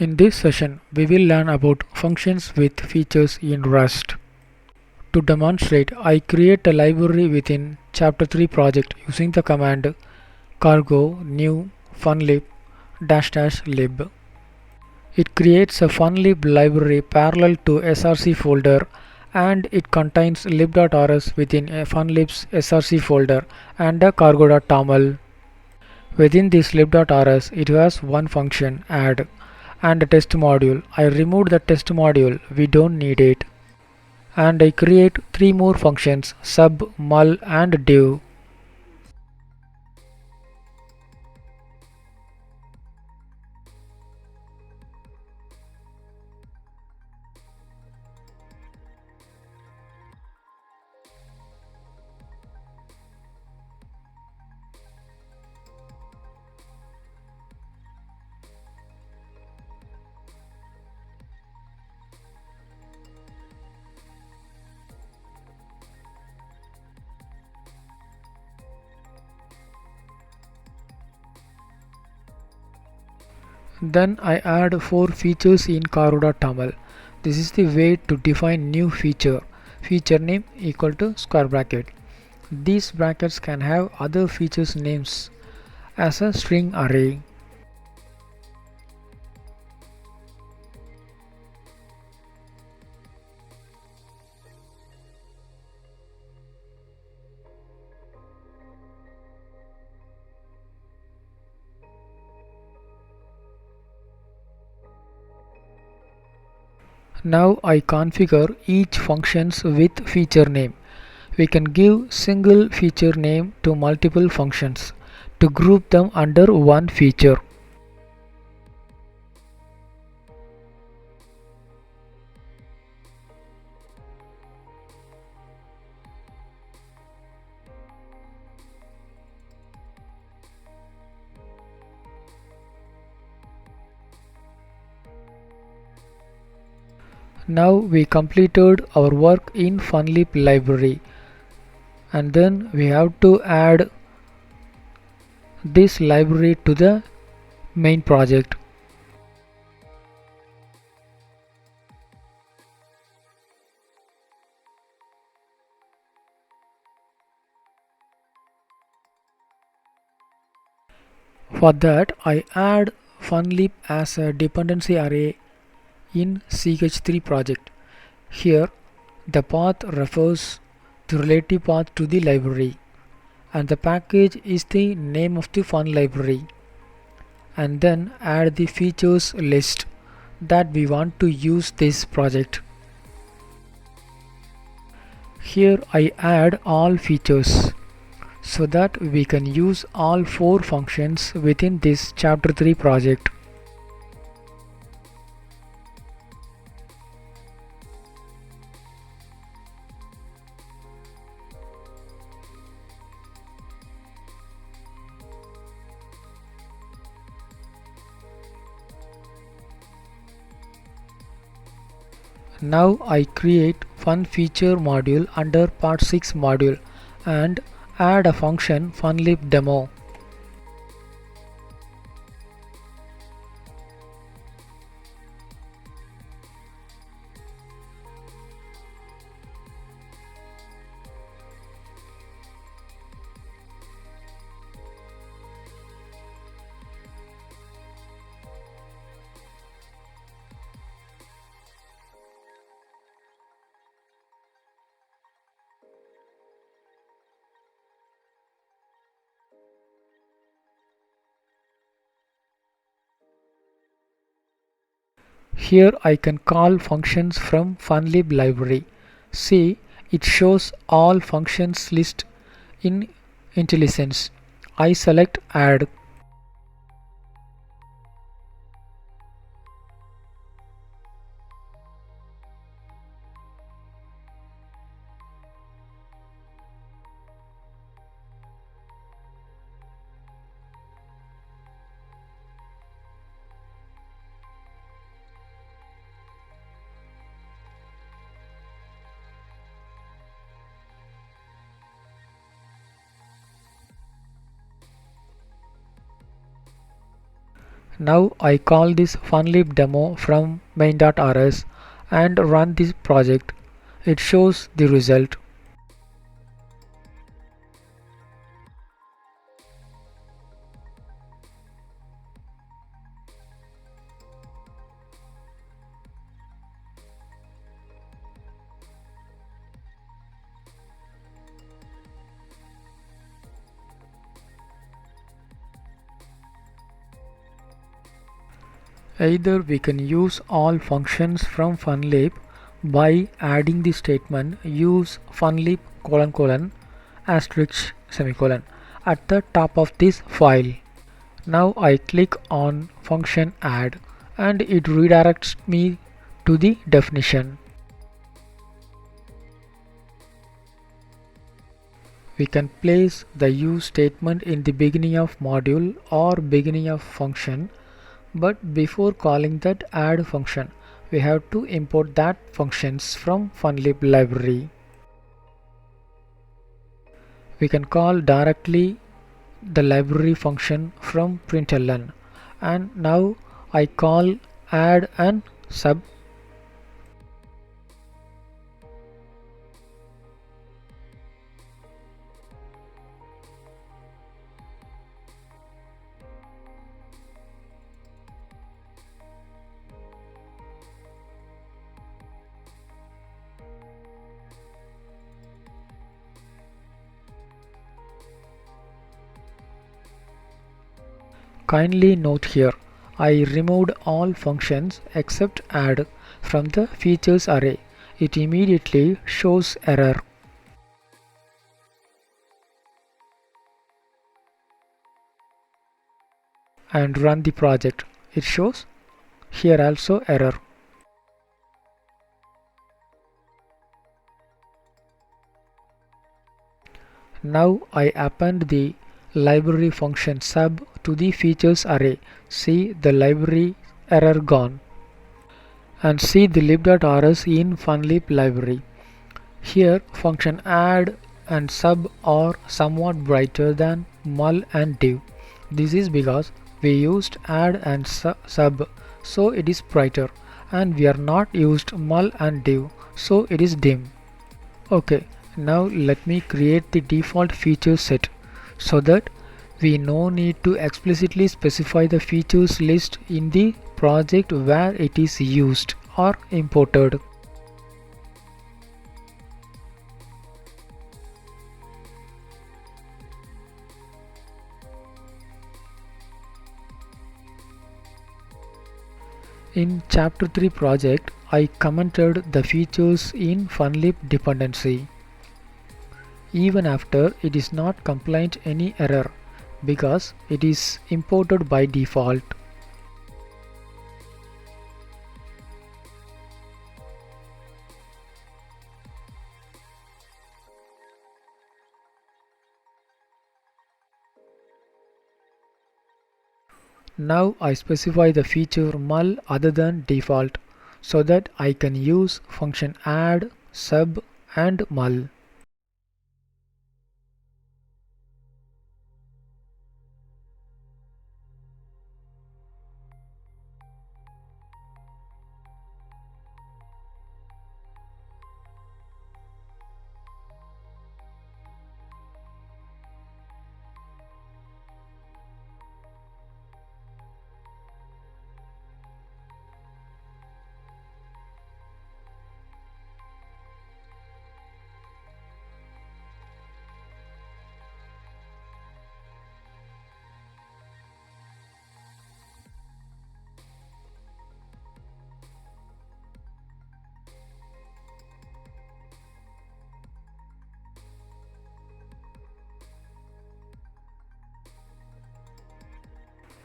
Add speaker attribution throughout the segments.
Speaker 1: In this session, we will learn about functions with features in Rust. To demonstrate, I create a library within Chapter 3 project using the command cargo new funlib --lib. It creates a funlib library parallel to src folder and it contains lib.rs within a funlib's src folder and a cargo.toml. Within this lib.rs, it has one function add and a test module. I removed the test module, we don't need it. And I create three more functions sub, mul and div. Then I add four features in cargo.toml. This is the way to define new feature. Feature name equal to square bracket. These brackets can have other features names as a string array. Now I configure each functions with feature name. We can give single feature name to multiple functions to group them under one feature. Now we completed our work in funlib library and then we have to add this library to the main project. For that I add funlib as a dependency array in ch3 project. Here the path refers the relative path to the library and the package is the name of the fun library, and then add the features list that we want to use this project. Here I add all features so that we can use all four functions within this chapter 3 project. Now I create fun feature module under part 6 module and add a function funlibdemo. Here I can call functions from funlib library. See, it shows all functions list in IntelliSense. I select add. Now I call this funlib demo from main.rs and run this project. It shows the result. Either we can use all functions from funlib by adding the statement use funlib asterisk semicolon at the top of this file. Now I click on function add and it redirects me to the definition. We can place the use statement in the beginning of module or beginning of function, but before calling that add function, we have to import that functions from funlib library. We can call directly the library function from println, and now I call add and sub. Kindly note here, I removed all functions except add from the features array. It immediately shows error. And run the project. It shows here also error. Now I append the library function sub to the features array. See the library error gone. And see the lib.rs in funlib library. Here function add and sub are somewhat brighter than mul and div. This is because we used add and sub, so it is brighter, and we are not used mul and div, so it is dim. Okay, now let me create the default feature set so that we no need to explicitly specify the features list in the project where it is used or imported. In chapter 3 project, I commented the features in funlib dependency. Even after it is not complained any error because it is imported by default. Now I specify the feature mul other than default so that I can use function add, sub and mul.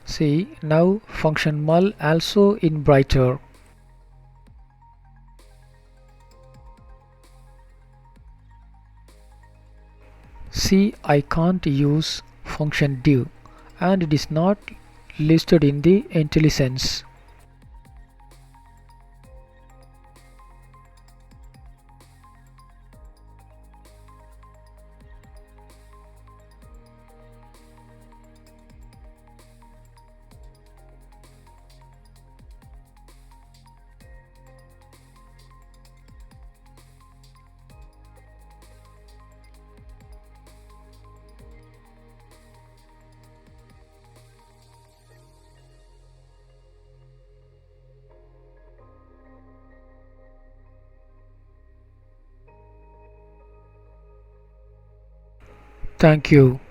Speaker 1: See, now function mul also in brighter. See, I can't use function div and it is not listed in the IntelliSense. Thank you.